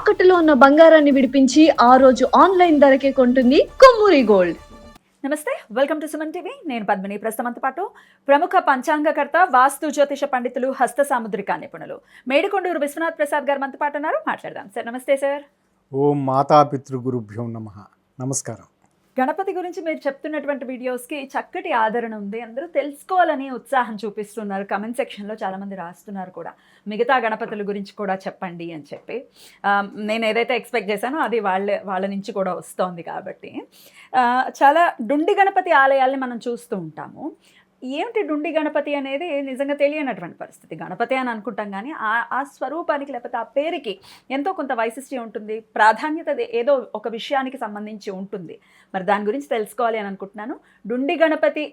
తాకట్టులో ఉన్న బంగారాన్ని విడిపించి ఆ రోజు ఆన్లైన్ ధరకే కొంటుంది కొమ్మూరి గోల్డ్. నమస్తే, వెల్కమ్ టు సుమన్ టీవీ. నేను పద్మిని. ప్రస్తుతంతో పాటు ప్రముఖ పంచాంగకర్త, వాస్తు జ్యోతిష పండితులు, హస్త సాముద్రిక నిపుణులు మేడికొండూరు విశ్వనాథ్ ప్రసాద్ గారు మనతో పాటు ఉన్నారు. మాట్లాడదాం సార్. నమస్తే సార్. ఓం మాతాపితృగురుభ్యో నమః. నమస్కారం. గణపతి గురించి మీరు చెప్తున్నటువంటి వీడియోస్కి చక్కటి ఆదరణ ఉంది. అందరూ తెలుసుకోవాలని ఉత్సాహం చూపిస్తున్నారు. కమెంట్ సెక్షన్లో చాలామంది రాస్తున్నారు కూడా, మిగతా గణపతుల గురించి కూడా చెప్పండి అని చెప్పి. నేను ఏదైతే ఎక్స్పెక్ట్ చేశానో అది వాళ్ళ నుంచి కూడా వస్తోంది. కాబట్టి చాలా డుండి గణపతి ఆలయాల్ని మనం చూస్తూ ఉంటాము. ఏమిటి డుండి గణపతి అనేది నిజంగా తెలియనటువంటి పరిస్థితి. గణపతి అని అనుకుంటాం, కానీ ఆ స్వరూపానికి లేకపోతే ఆ పేరుకి ఎంతో కొంత వైశిష్ట్యం ఉంటుంది, ప్రాధాన్యత ఏదో ఒక విషయానికి సంబంధించి ఉంటుంది. మరి దాని గురించి తెలుసుకోవాలి అని అనుకుంటున్నాను. డుండి గణపతి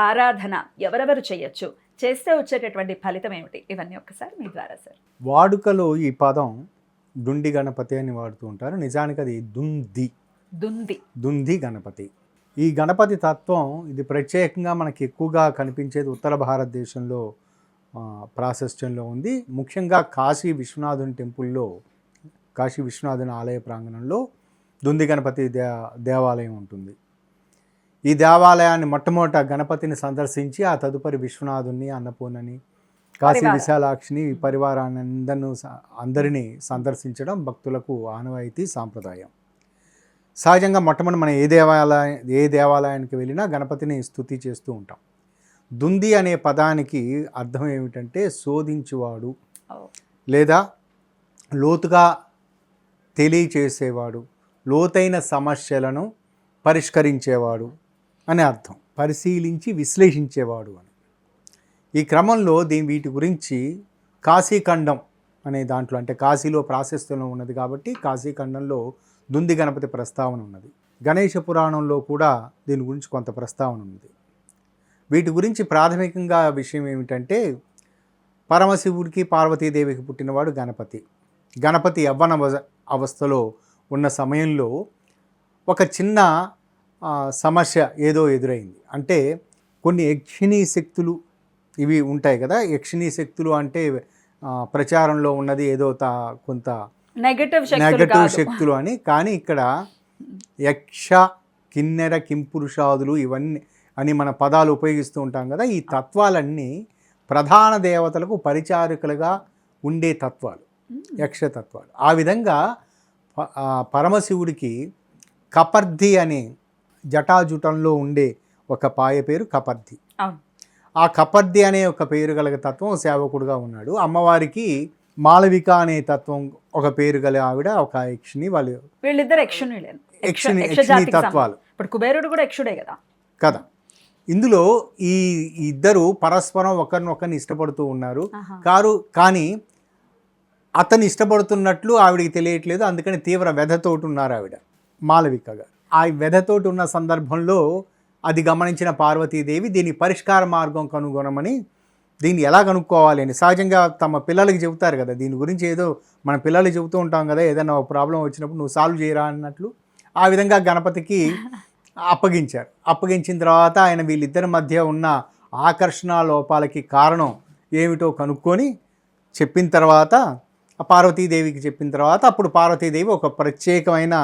ఆరాధన ఎవరెవరు చేయొచ్చు, చేస్తే వచ్చేటటువంటి ఫలితం ఏమిటి, ఇవన్నీ ఒక్కసారి మీ ద్వారా సార్. వాడుకలో ఈ పదం డుండి గణపతి అని వాడుతూ ఉంటారు. నిజానికి అది దుంది గణపతి. ఈ గణపతి తత్వం ఇది ప్రత్యేకంగా మనకి ఎక్కువగా కనిపించేది ఉత్తర భారతదేశంలో ప్రాశస్త్యంలో ఉంది. ముఖ్యంగా కాశీ విశ్వనాథుని టెంపుల్లో, కాశీ విశ్వనాథుని ఆలయ ప్రాంగణంలో దుంది గణపతి దేవాలయం ఉంటుంది. ఈ దేవాలయాన్ని మొట్టమొదట గణపతిని సందర్శించి ఆ తదుపరి విశ్వనాథుని, అన్నపూర్ణని, కాశీ విశాలాక్షిని, పరివారాన్ని అందరినీ సందర్శించడం భక్తులకు ఆనవాయితీ, సాంప్రదాయం. సహజంగా మొట్టమొదటి మనం ఏ దేవాలయానికి వెళ్ళినా గణపతిని స్తుతి చేస్తూ ఉంటాం. దుంది అనే పదానికి అర్థం ఏమిటంటే శోధించువాడు, లేదా లోతుగా తెలియచేసేవాడు, లోతైన సమస్యలను పరిష్కరించేవాడు అనే అర్థం. పరిశీలించి విశ్లేషించేవాడు అని. ఈ క్రమంలో వీటి గురించి కాశీఖండం అనే దాంట్లో, అంటే కాశీలో ప్రాశస్త్యంలో ఉన్నది కాబట్టి కాశీఖండంలో దుంది గణపతి ప్రస్తావన ఉన్నది. గణేష పురాణంలో కూడా దీని గురించి కొంత ప్రస్తావన ఉంది. వీటి గురించి ప్రాథమికంగా విషయం ఏమిటంటే, పరమశివుడికి పార్వతీదేవికి పుట్టినవాడు గణపతి. గణపతి యవ్వన అవస్థలో ఉన్న సమయంలో ఒక చిన్న సమస్య ఏదో ఎదురైంది. అంటే కొన్ని యక్షిణీ శక్తులు ఇవి ఉంటాయి కదా. యక్షిణీ శక్తులు అంటే ప్రచారంలో ఉన్నది ఏదో కొంత నెగటివ్ శక్తులు అని. కానీ ఇక్కడ యక్ష, కిన్నెర, కింపురుషాదులు ఇవన్నీ అని మన పదాలు ఉపయోగిస్తూ ఉంటాం కదా. ఈ తత్వాలన్నీ ప్రధాన దేవతలకు పరిచారకులుగా ఉండే తత్వాలు, యక్షతత్వాలు. ఆ విధంగా పరమశివుడికి కపర్ధి అనే జటాజుటంలో ఉండే ఒక పాయ పేరు కపర్ధి. ఆ కపర్ధి అనే ఒక పేరు గల తత్వం సేవకుడుగా ఉన్నాడు. అమ్మవారికి మాళవిక అనే తత్వం ఒక పేరు గల ఆవిడ, ఒక యక్షిని. వీళ్ళిద్దరు యక్షిణి తత్వాలు. ఇప్పుడు కుబేరుడు కూడా యక్షుడే కదా. ఇందులో ఈ ఇద్దరు పరస్పరం ఒకరినొకరిని ఇష్టపడుతూ ఉన్నారు. కానీ అతను ఇష్టపడుతున్నట్లు ఆవిడికి తెలియట్లేదు. అందుకని తీవ్ర వ్యధతోటి ఉన్నారు ఆవిడ, మాళవిక గారు. ఆ వ్యధతోటి ఉన్న సందర్భంలో అది గమనించిన పార్వతీదేవి దీని పరిష్కార మార్గం కనుగొనమని, దీన్ని ఎలా కనుక్కోవాలి అని సహజంగా తమ పిల్లలకి చెబుతారు కదా. దీని గురించి ఏదో మన పిల్లలకి చెబుతూ ఉంటాం కదా, ఏదైనా ఒక ప్రాబ్లం వచ్చినప్పుడు నువ్వు సాల్వ్ చేయరా అన్నట్లు. ఆ విధంగా గణపతికి అప్పగించారు. అప్పగించిన తర్వాత ఆయన వీళ్ళిద్దరి మధ్య ఉన్న ఆకర్షణ లోపాలకి కారణం ఏమిటో కనుక్కొని చెప్పిన తర్వాత, పార్వతీదేవికి చెప్పిన తర్వాత, అప్పుడు పార్వతీదేవి ఒక ప్రత్యేకమైన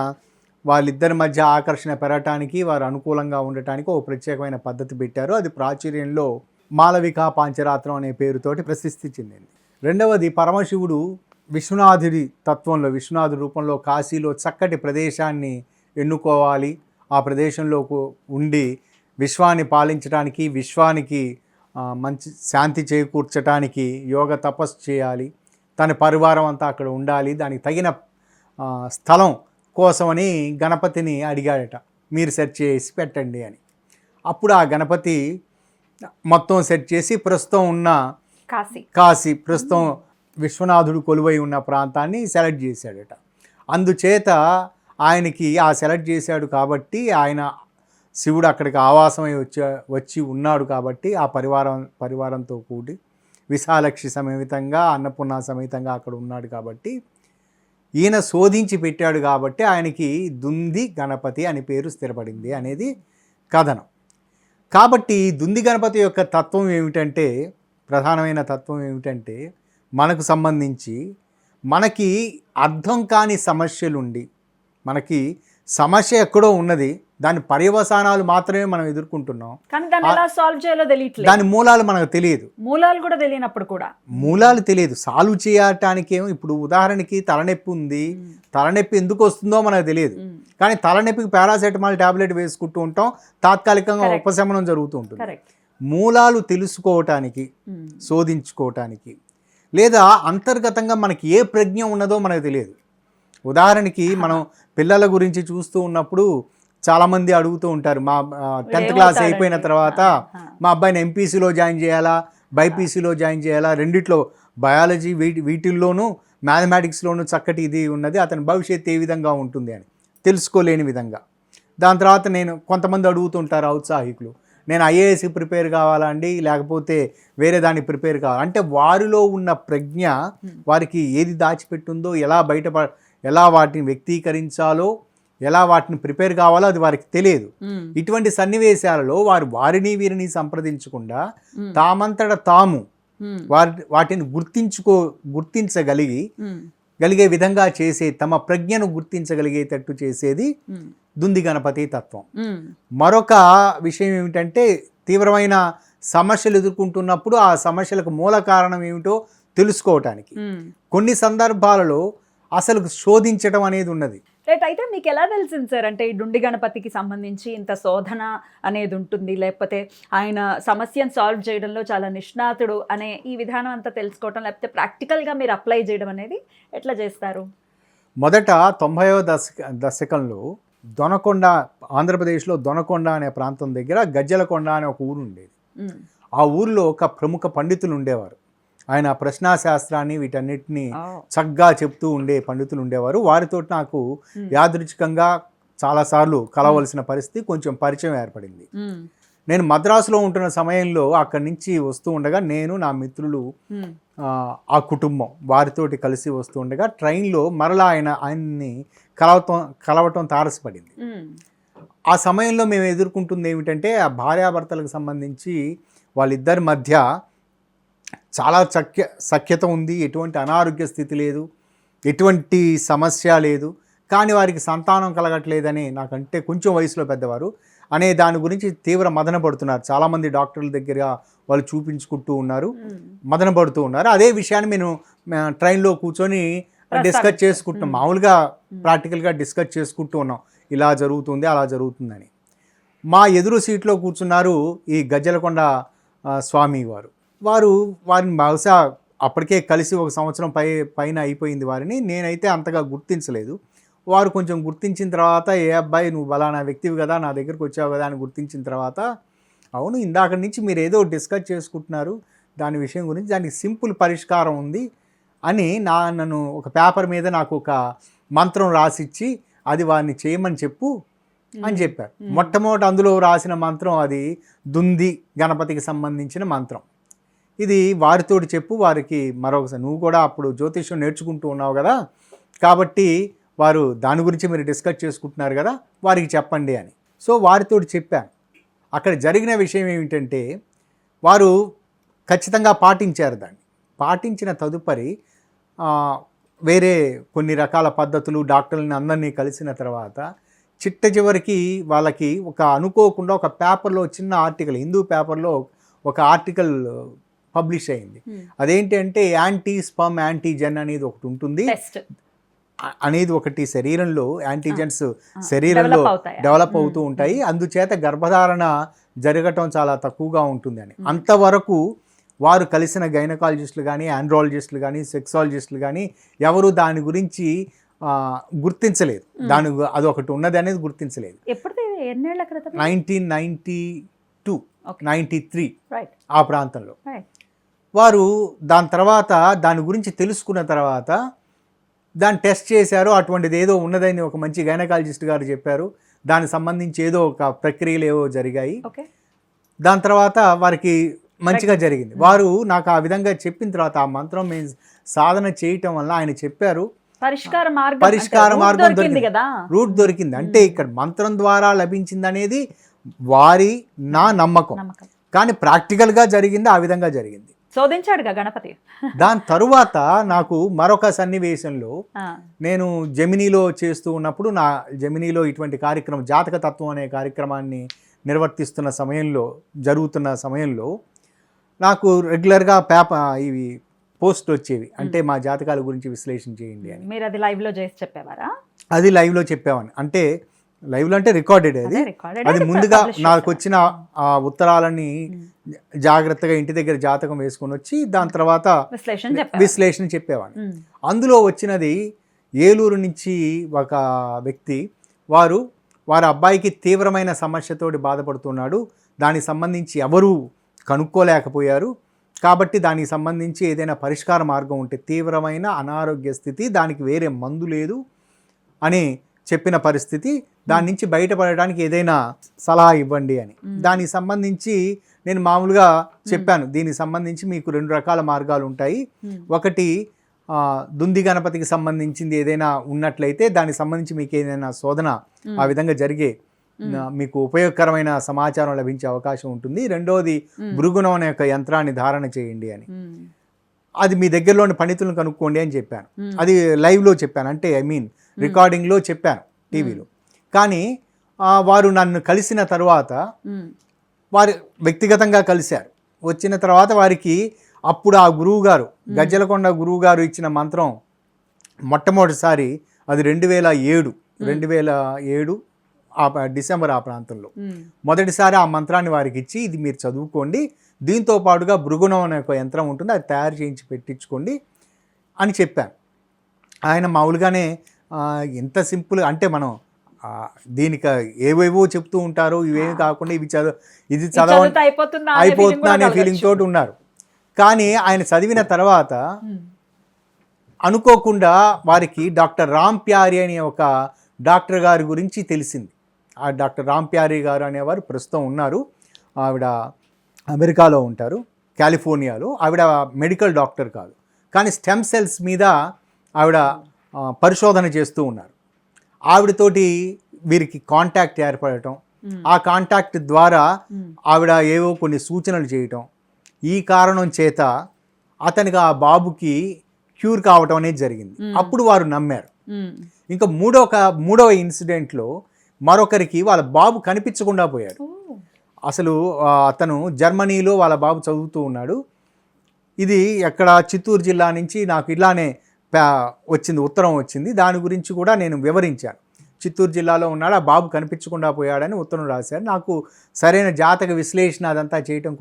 వాళ్ళిద్దరి మధ్య ఆకర్షణ పెరగటానికి, వారు అనుకూలంగా ఉండటానికి ఒక ప్రత్యేకమైన పద్ధతి పెట్టారు. అది ప్రాచుర్యంలో మాళవికా పాంచరాత్రం అనే పేరుతోటి ప్రసిద్ధి చెందింది. రెండవది, పరమశివుడు విశ్వనాథుడి తత్వంలో, విశ్వనాథుడి రూపంలో కాశీలో చక్కటి ప్రదేశాన్ని ఎన్నుకోవాలి. ఆ ప్రదేశంలో ఉండి విశ్వాన్ని పాలించడానికి, విశ్వానికి మంచి శాంతి చేకూర్చడానికి యోగ తపస్సు చేయాలి. తన పరివారం అంతా అక్కడ ఉండాలి. దానికి తగిన స్థలం కోసమని గణపతిని అడిగాడట, మీరు సెర్చ్ చేసి పెట్టండి అని. అప్పుడు ఆ గణపతి మొత్తం సెట్ చేసి ప్రస్తుతం ఉన్న కాశీ, ప్రస్తుతం విశ్వనాథుడు కొలువై ఉన్న ప్రాంతాన్ని సెలెక్ట్ చేశాడట. అందుచేత ఆయనకి సెలెక్ట్ చేశాడు కాబట్టి, ఆయన శివుడు అక్కడికి ఆవాసమై వచ్చి ఉన్నాడు కాబట్టి, ఆ పరివారంతో కూడి విశాలక్షి సమేతంగా, అన్నపూర్ణ సమేతంగా అక్కడ ఉన్నాడు కాబట్టి, ఈయన శోధించి పెట్టాడు కాబట్టి ఆయనకి దుంది గణపతి అని పేరు స్థిరపడింది అనేది కథనం. కాబట్టి దుంది గణపతి యొక్క తత్వం ఏమిటంటే, ప్రధానమైన తత్వం ఏమిటంటే, మనకు సంబంధించి మనకి అర్థం కాని సమస్యలుండి మనకి సమస్య ఎక్కడో ఉన్నది, దాని పర్యవసానాలు మాత్రమే మనం ఎదుర్కొంటున్నాం, కానీ దాన్ని ఎలా సాల్వ్ చేయాలో తెలియట్లేదు. దాని మూలాలు మనకు తెలియదు. మూలాలు కూడా తెలియనప్పుడు కూడా మూలాలు తెలియదు. సాల్వ్ చేయటానికి ఏమో ఇప్పుడు ఉదాహరణకి తలనొప్పి ఉంది, తలనొప్పి ఎందుకు వస్తుందో మనకు తెలియదు, కానీ తలనొప్పికి పారాసెటమాల్ టాబ్లెట్ వేసుకుంటూ ఉంటాం, తాత్కాలికంగా ఉపశమనం జరుగుతూ ఉంటుంది. కరెక్ట్. మూలాలు తెలుసుకోవటానికి, శోధించుకోవటానికి, లేదా అంతర్గతంగా మనకి ఏ ప్రజ్ఞ ఉన్నదో మనకు తెలియదు. ఉదాహరణకి మనం పిల్లల గురించి చూస్తూ ఉన్నప్పుడు చాలామంది అడుగుతూ ఉంటారు, మా 10th క్లాస్ అయిపోయిన తర్వాత మా అబ్బాయిని ఎంపీసీలో జాయిన్ చేయాలా, బైపీసీలో జాయిన్ చేయాలా, రెండిట్లో బయాలజీ వీటిల్లోనూ మ్యాథమెటిక్స్లోనూ చక్కటి ఇది ఉన్నది, అతని భవిష్యత్తు ఏ విధంగా ఉంటుంది అని తెలుసుకోలేని విధంగా. దాని తర్వాత కొంతమంది అడుగుతుంటారు ఔత్సాహికులు, నేను ఐఏఎస్కి ప్రిపేర్ కావాలా అండి, లేకపోతే వేరే దానికి ప్రిపేర్ కావాలి అంటే, వారిలో ఉన్న ప్రజ్ఞ వారికి ఏది దాచిపెట్టుందో, ఎలా వాటిని వ్యక్తీకరించాలో, ఎలా వాటిని ప్రిపేర్ కావాలో అది వారికి తెలియదు. ఇటువంటి సన్నివేశాలలో వారిని వీరిని సంప్రదించకుండా తామంతట తాము వాటిని గుర్తించగలిగే విధంగా చేసే, తమ ప్రజ్ఞను గుర్తించగలిగేటట్టు చేసేది దుంది గణపతి తత్వం. మరొక విషయం ఏమిటంటే, తీవ్రమైన సమస్యలు ఎదుర్కొంటున్నప్పుడు ఆ సమస్యలకు మూల కారణం ఏమిటో తెలుసుకోవటానికి కొన్ని సందర్భాలలో అసలు శోధించడం అనేది ఉన్నది. రైట్. అయితే మీకు ఎలా తెలిసింది సార్, అంటే ఈ డుండి గణపతికి సంబంధించి ఇంత శోధన అనేది ఉంటుంది, లేకపోతే ఆయన సమస్యను సాల్వ్ చేయడంలో చాలా నిష్ణాతుడు అనే ఈ విధానం అంతా తెలుసుకోవటం, లేకపోతే ప్రాక్టికల్గా మీరు అప్లై చేయడం అనేది ఎట్లా చేస్తారు? మొదట 90వ దశకంలో దొనకొండ, ఆంధ్రప్రదేశ్లో దొనకొండ అనే ప్రాంతం దగ్గర గజ్జలకొండ అనే ఒక ఊరు ఉండేది. ఆ ఊరిలో ఒక ప్రముఖ పండితులు ఉండేవారు. ఆయన ప్రశ్నాశాస్త్రాన్ని వీటన్నిటిని చక్కగా చెప్తూ ఉండే పండితులు ఉండేవారు. వారితో నాకు యాదృచ్ఛికంగా చాలాసార్లు కలవలసిన పరిస్థితి, కొంచెం పరిచయం ఏర్పడింది. నేను మద్రాసులో ఉంటున్న సమయంలో అక్కడి నుంచి వస్తూ ఉండగా, నేను నా మిత్రులు ఆ కుటుంబం వారితోటి కలిసి వస్తూ ఉండగా ట్రైన్లో మరలా ఆయన్ని కలవటం తారసపడింది. ఆ సమయంలో మేము ఎదుర్కొంటుంది ఏమిటంటే, ఆ భార్యాభర్తలకు సంబంధించి వాళ్ళిద్దరి మధ్య చాలా సఖ్యత ఉంది, ఎటువంటి అనారోగ్య స్థితి లేదు, ఎటువంటి సమస్య లేదు, కానీ వారికి సంతానం కలగట్లేదని, నాకంటే కొంచెం వయసులో పెద్దవారు అనే దాని గురించి తీవ్ర మదన పడుతున్నారు. చాలామంది డాక్టర్ల దగ్గర వాళ్ళు చూపించుకుంటూ ఉన్నారు, మదన పడుతూ ఉన్నారు. అదే విషయాన్ని మేము ట్రైన్లో కూర్చొని డిస్కస్ చేసుకుంటున్నాం, మామూలుగా ప్రాక్టికల్గా డిస్కస్ చేసుకుంటూ ఉన్నాం, ఇలా జరుగుతుంది అలా జరుగుతుందని. మా ఎదురు సీట్లో కూర్చున్నారు ఈ గజ్జలకొండ స్వామి వారిని బహుశా అప్పటికే కలిసి 1 సంవత్సరం పైన అయిపోయింది వారిని. నేనైతే అంతగా గుర్తించలేదు. వారు కొంచెం గుర్తించిన తర్వాత, ఏ అబ్బాయి నువ్వు బలానా వ్యక్తివి కదా, నా దగ్గరికి వచ్చావు కదా అని గుర్తించిన తర్వాత, అవును ఇందాక నుంచి మీరు ఏదో డిస్కస్ చేసుకుంటున్నారు దాని విషయం గురించి, దానికి సింపుల్ పరిష్కారం ఉంది అని నన్ను ఒక పేపర్ మీద నాకు ఒక మంత్రం రాసిచ్చి, అది వారిని చేయమని చెప్పు అని చెప్పారు. మొట్టమొదటి అందులో రాసిన మంత్రం అది దుంది గణపతికి సంబంధించిన మంత్రం. ఇది వారితోటి చెప్పు, వారికి మరొకసారి నువ్వు కూడా అప్పుడు జ్యోతిష్యం నేర్చుకుంటూ ఉన్నావు కదా, కాబట్టి వారు దాని గురించి మీరు డిస్కస్ చేసుకుంటున్నారు కదా, వారికి చెప్పండి అని. సో వారితోటి చెప్పాను. అక్కడ జరిగిన విషయం ఏమిటంటే, వారు ఖచ్చితంగా పాటించారు. దాన్ని పాటించిన తదుపరి వేరే కొన్ని రకాల పద్ధతులు, డాక్టర్లని అందరినీ కలిసిన తర్వాత చిట్ట చివరికి వాళ్ళకి అనుకోకుండా ఒక పేపర్లో, చిన్న ఆర్టికల్, హిందూ పేపర్లో ఒక ఆర్టికల్ పబ్లిష్ అయింది. అదేంటి అంటే, యాంటీ స్పర్మ్ యాంటీజెన్ అనేది ఒకటి ఉంటుంది అనేది, ఒకటి శరీరంలో యాంటీజెన్స్ శరీరంలో డెవలప్ అవుతూ ఉంటాయి, అందుచేత గర్భధారణ జరగటం చాలా తక్కువగా ఉంటుంది అని. అంతవరకు వారు కలిసిన గైనకాలజిస్టులు కానీ, ఆండ్రాలజిస్టులు కానీ, సెక్సాలజిస్టులు కానీ ఎవరు దాని గురించి గుర్తించలేదు. అదొకటి ఉన్నది అనేది గుర్తించలేదు. 1992, 93 ఆ ప్రాంతంలో వారు దాని తర్వాత దాని గురించి తెలుసుకున్న తర్వాత దాన్ని టెస్ట్ చేశారు. అటువంటిది ఏదో ఉన్నదని ఒక మంచి గైనకాలజిస్ట్ గారు చెప్పారు. దానికి సంబంధించి ఏదో ఒక ప్రక్రియలు ఏవో జరిగాయి. దాని తర్వాత వారికి మంచిగా జరిగింది. వారు నాకు ఆ విధంగా చెప్పిన తర్వాత ఆ మంత్రం మేము సాధన చేయటం వల్ల ఆయన చెప్పారు పరిష్కార మార్గం దొరికింది కదా, రూట్ దొరికింది. అంటే ఇక్కడ మంత్రం ద్వారా లభించింది అనేది నా నమ్మకం, కానీ ప్రాక్టికల్గా జరిగింది ఆ విధంగా జరిగింది. శోధించాడుగా గణపతి. దాని తరువాత నాకు మరొక సన్నివేశంలో ఆ, నేను జెమినీలో చేస్తూ ఉన్నప్పుడు నా జెమినీలో ఇటువంటి కార్యక్రమం జాతక తత్వం అనే కార్యక్రమాన్ని నిర్వర్తిస్తున్న సమయంలో జరుగుతున్న సమయంలో నాకు రెగ్యులర్గా ఇవి పోస్ట్ వచ్చేవి, అంటే మా జాతకాల గురించి విశ్లేషణ చేయండి అని. మీరు అది లైవ్ లో చేసి చెప్పేవారా? అది లైవ్లో చెప్పేవాడిని, అంటే లైవ్లో అంటే రికార్డెడ్ అది. అదే recorded, అది అది ముందుగా publish నాకు చేశారా? వచ్చిన ఆ ఉత్తరాలని జాగ్రత్తగా ఇంటి దగ్గర జాతకం వేసుకొని వచ్చి దాని తర్వాత విశ్లేషణ చెప్పారు. విశ్లేషణ చెప్పేవాడిని. అందులో వచ్చినది ఏలూరు నుంచి ఒక వ్యక్తి, వారి అబ్బాయికి తీవ్రమైన సమస్యతోటి బాధపడుతున్నాడు, దానికి సంబంధించి ఎవరూ కనుక్కోలేకపోయారు, కాబట్టి దానికి సంబంధించి ఏదైనా పరిష్కార మార్గం ఉంటే, తీవ్రమైన అనారోగ్య స్థితి, దానికి వేరే మందు లేదు అని చెప్పిన పరిస్థితి, దాని నుంచి బయటపడడానికి ఏదైనా సలహా ఇవ్వండి అని. దానికి సంబంధించి నేను మామూలుగా చెప్పాను, దీనికి సంబంధించి మీకు 2 రకాల మార్గాలు ఉంటాయి. ఒకటి దుంది గణపతికి సంబంధించింది ఏదైనా ఉన్నట్లయితే దానికి సంబంధించి మీకు ఏదైనా శోధన ఆ విధంగా జరిగే మీకు ఉపయోగకరమైన సమాచారం లభించే అవకాశం ఉంటుంది. రెండోది భృగుణం అనే ఒక యంత్రాన్ని ధారణ చేయండి అని, అది మీ దగ్గరలోని పండితులను కనుక్కోండి అని చెప్పాను. అది లైవ్లో చెప్పాను, అంటే రికార్డింగ్లో చెప్పాను టీవీలో. కానీ వారు నన్ను కలిసిన తర్వాత వారు వ్యక్తిగతంగా కలిశారు. వచ్చిన తర్వాత వారికి అప్పుడు ఆ గురువుగారు గజ్జలకొండ గురువుగారు ఇచ్చిన మంత్రం మొట్టమొదటిసారి అది 2007 డిసెంబర్ ఆ ప్రాంతంలో మొదటిసారి ఆ మంత్రాన్ని వారికి ఇచ్చి, ఇది మీరు చదువుకోండి, దీంతో పాటుగా భృగుణం అనే ఒక యంత్రం ఉంటుంది, అది తయారు చేయించి పెట్టించుకోండి అని చెప్పాను. ఆయన మామూలుగానే ఎంత సింపుల్ అంటే, మనం దీనికి ఏవేవో చెప్తూ ఉంటారు, ఇవేమి కాకుండా ఇది చదవండి అయిపోతుందా అనే ఫీలింగ్ తోటి ఉన్నారు. కానీ ఆయన చదివిన తర్వాత అనుకోకుండా వారికి డాక్టర్ రామ్ ప్యారీ అనే ఒక డాక్టర్ గారి గురించి తెలిసింది. ఆ డాక్టర్ రామ్ ప్యారీ గారు అనేవారు ప్రస్తుతం ఉన్నారు, ఆవిడ అమెరికాలో ఉంటారు, కాలిఫోర్నియాలో. ఆవిడ మెడికల్ డాక్టర్ కాదు, కానీ స్టెమ్ సెల్స్ మీద ఆవిడ పరిశోధన చేస్తూ ఉన్నారు. ఆవిడతోటి వీరికి కాంటాక్ట్ ఏర్పడటం, ఆ కాంటాక్ట్ ద్వారా ఆవిడ ఏవో కొన్ని సూచనలు చేయటం, ఈ కారణం చేత అతనికి ఆ బాబుకి క్యూర్ కావటం అనేది జరిగింది. అప్పుడు వారు నమ్మారు. ఇంకా మూడవ ఇన్సిడెంట్లో మరొకరికి వాళ్ళ బాబు కనిపించకుండా పోయాడు. అసలు అతను జర్మనీలో వాళ్ళ బాబు చదువుతూ ఉన్నాడు. ఇది ఎక్కడ చిత్తూరు జిల్లా నుంచి నాకు ఇలానే ఉత్తరం వచ్చింది. దాని గురించి కూడా నేను వివరించాను. చిత్తూరు జిల్లాలో ఉన్నాడు, ఆ బాబు కనిపించకుండా పోయాడని ఉత్తరం రాశారు. నాకు సరైన జాతక విశ్లేషణ అదంతా చేయటం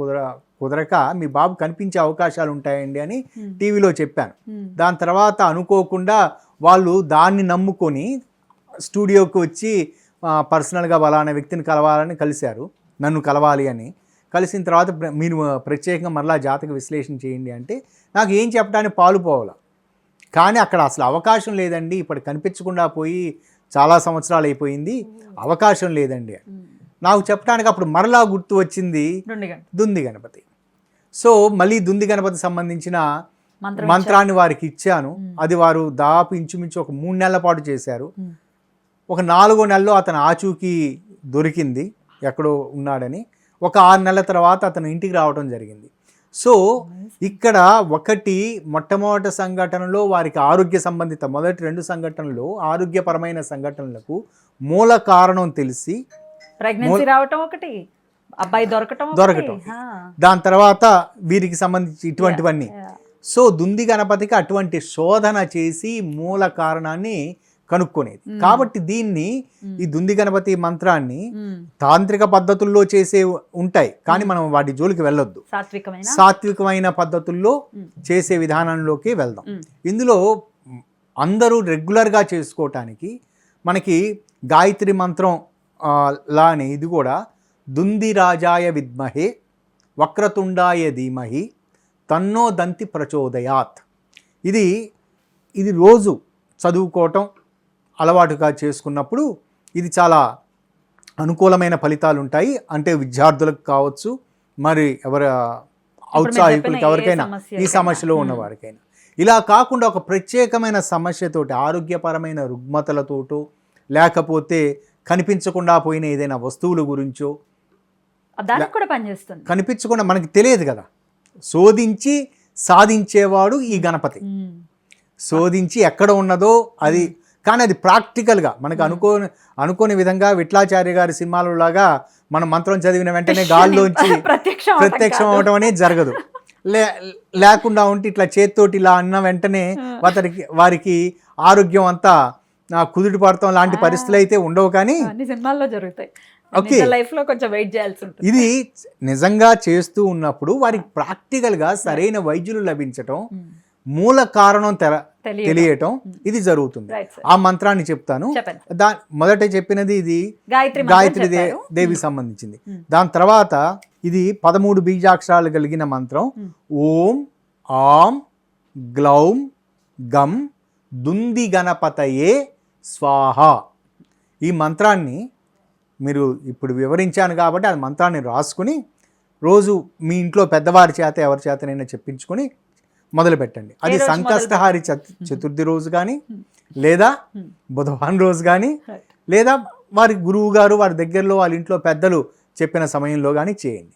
కుదరక మీ బాబు కనిపించే అవకాశాలు ఉంటాయండి అని టీవీలో చెప్పాను. దాని తర్వాత అనుకోకుండా వాళ్ళు దాన్ని నమ్ముకొని స్టూడియోకి వచ్చి పర్సనల్గా బలానా వ్యక్తిని కలవాలని కలిశారు, నన్ను కలవాలి అని. కలిసిన తర్వాత మీరు ప్రత్యేకంగా మరలా జాతక విశ్లేషణ చేయండి అంటే నాకు ఏం చెప్పడానికి పాలుపోవాల. కానీ అక్కడ అసలు అవకాశం లేదండి, ఇప్పుడు కనిపించకుండా పోయి చాలా సంవత్సరాలు అయిపోయింది, అవకాశం లేదండి అని నాకు చెప్పడానికి అప్పుడు మరలా గుర్తు వచ్చింది దుంది గణపతి. సో మళ్ళీ దుంది గణపతి సంబంధించిన మంత్రాన్ని వారికి ఇచ్చాను. అది వారు దాదాపు ఇంచుమించు ఒక 3 నెలల పాటు చేశారు. ఒక 4వ నెలలో అతను ఆచూకీ దొరికింది, ఎక్కడో ఉన్నాడని. ఒక 6 నెలల తర్వాత అతను ఇంటికి రావడం జరిగింది. సో ఇక్కడ మొట్టమొదటి సంఘటనలో వారికి ఆరోగ్య సంబంధిత మొదటి 2 సంఘటనలు ఆరోగ్యపరమైన సంఘటనలకు మూల కారణం తెలిసి ప్రెగ్నెన్సీ రావటం ఒకటి, అబ్బాయి దొరకటం, దాని తర్వాత వీరికి సంబంధించి ఇటువంటివన్నీ. సో దుంది గణపతికి అటువంటి శోధన చేసి మూల కారణాన్ని కనుక్కునేది. కాబట్టి దీన్ని ఈ దుంది గణపతి మంత్రాన్ని తాంత్రిక పద్ధతుల్లో చేసే ఉంటాయి, కానీ మనం వాటి జోలికి వెళ్ళొద్దు. సాత్వికమైన పద్ధతుల్లో చేసే విధానంలోకి వెళ్దాం. ఇందులో అందరూ రెగ్యులర్గా చేసుకోవటానికి మనకి గాయత్రి మంత్రం లానే ఇది కూడా దుంది రాజాయ విద్మహే వక్రతుండాయ ధీమహి తన్నో దంతి ప్రచోదయాత్. ఇది రోజు చదువుకోవటం అలవాటుగా చేసుకున్నప్పుడు ఇది చాలా అనుకూలమైన ఫలితాలు ఉంటాయి. అంటే విద్యార్థులకు కావచ్చు, మరి ఔత్సాహికులకి, ఎవరికైనా ఈ సమస్యలో ఉన్న వారికైనా. ఇలా కాకుండా ఒక ప్రత్యేకమైన సమస్యతోటి ఆరోగ్యపరమైన రుగ్మతలతోటో లేకపోతే కనిపించకుండా పోయిన ఏదైనా వస్తువుల గురించో, దానికి కూడా పనిచేస్తుంది. కనిపించకుండా మనకి తెలియదు కదా, శోధించి సాధించేవాడు ఈ గణపతి. శోధించి ఎక్కడ ఉన్నదో అది, కానీ అది ప్రాక్టికల్గా మనకు అనుకోని విధంగా విఠలాచార్య గారి సినిమాలో లాగా మనం మంత్రం చదివిన వెంటనే గాల్లోంచి ప్రత్యక్షం అవడం అనేది జరగదు. లేకుండా ఉంటే ఇట్లా చేత్తోటి ఇలా అన్న వెంటనే వారికి ఆరోగ్యం అంతా కుదుటి పడతాం లాంటి పరిస్థితులు అయితే ఉండవు. కానీ సినిమాల్లో జరుగుతాయి. ఓకే, లైఫ్ లో కొంచెం వెయిట్ చేయాల్సి ఉంటుంది. ఇది నిజంగా చేస్తూ ఉన్నప్పుడు వారికి ప్రాక్టికల్గా సరైన వైద్యులు లభించటం, మూల కారణం తెలియటం ఇది జరుగుతుంది. ఆ మంత్రాన్ని చెప్తాను. మొదట చెప్పినది ఇది గాయత్రి దేవికి సంబంధించింది. దాని తర్వాత ఇది 13 బీజాక్షరాలు కలిగిన మంత్రం. ఓం ఆం గ్లౌం గం దుంది గణపతయే స్వాహ. ఈ మంత్రాన్ని మీరు ఇప్పుడు వివరించాను కాబట్టి ఆ మంత్రాన్ని రాసుకుని రోజు మీ ఇంట్లో పెద్దవారి చేత ఎవరి చేతనైనా చెప్పించుకొని మొదలు పెట్టండి. అది సంకష్టహారి చతుర్థి రోజు కానీ, లేదా బుధవారం రోజు కానీ, లేదా వారి గురువు గారు వారి దగ్గరలో వాళ్ళ ఇంట్లో పెద్దలు చెప్పిన సమయంలో కానీ చేయండి.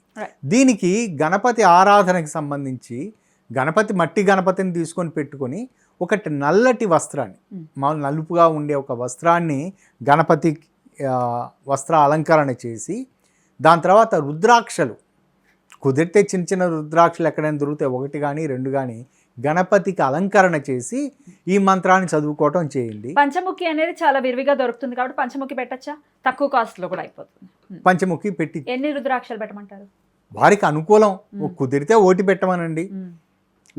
దీనికి గణపతి ఆరాధనకి సంబంధించి మట్టి గణపతిని తీసుకొని పెట్టుకొని ఒకటి నల్లటి వస్త్రాన్ని, నలుపుగా ఉండే ఒక వస్త్రాన్ని గణపతి వస్త్ర అలంకరణ చేసి, దాని తర్వాత రుద్రాక్షలు కుదిరితే చిన్న చిన్న రుద్రాక్షలు ఎక్కడైనా దొరికితే 1 కానీ 2 కానీ గణపతికి అలంకరణ చేసి ఈ మంత్రాన్ని చదువుకోవటం చేయండి. పంచముఖి అనేది చాలా విరివిగా దొరుకుతుంది కాబట్టి పంచముఖి పెట్టచ్చా? తక్కువ కాస్ట్ లో కూడా అయిపోతుంది. పంచముఖి పెట్టి ఎన్ని రుద్రాక్షలు పెట్టమంటారు? వారికి అనుకూలం. కుదిరితే 1 పెట్టమనండి,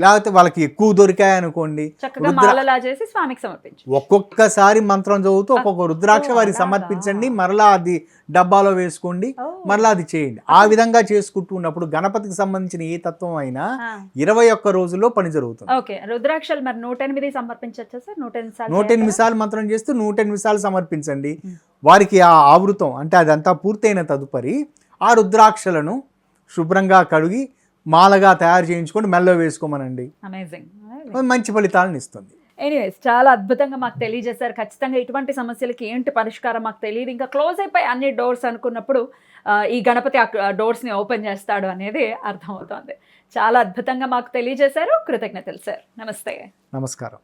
లేకపోతే వాళ్ళకి ఎక్కువ దొరికాయి అనుకోండి ఒక్కొక్కసారి మంత్రం చదువుతూ ఒక్కొక్క రుద్రాక్ష వారికి సమర్పించండి. మరలా అది డబ్బాలో వేసుకోండి, మరలా అది చేయండి. ఆ విధంగా చేసుకుంటూ ఉన్నప్పుడు గణపతికి సంబంధించిన ఏ తత్వం అయినా 21 రోజుల్లో పని జరుగుతుంది. రుద్రాక్షలు మరి 108 సమర్పించచ్చా సార్? 108 సార్లు మంత్రం చేస్తూ 108 సార్లు సమర్పించండి. వారికి ఆ ఆవృతం అంటే అదంతా పూర్తయిన తదుపరి ఆ రుద్రాక్షలను శుభ్రంగా కడిగి మాలగా తయారు చేయించుకొని మెల్లో వేసుకోమనండి. అమేజింగ్, మంచి ఫలితాలను ఇస్తుంది. ఎనీవేస్, చాలా అద్భుతంగా మాకు తెలియజేశారు. ఖచ్చితంగా ఇటువంటి సమస్యలకి ఏంటి పరిష్కారం మాకు తెలియదు. ఇంకా క్లోజ్ అయిపోయి అన్ని డోర్స్ అనుకున్నప్పుడు ఈ గణపతి ఆ డోర్స్ని ఓపెన్ చేస్తాడు అనేది అర్థమవుతోంది. చాలా అద్భుతంగా మాకు తెలియజేశారు. కృతజ్ఞతలు సార్. నమస్తే. నమస్కారం.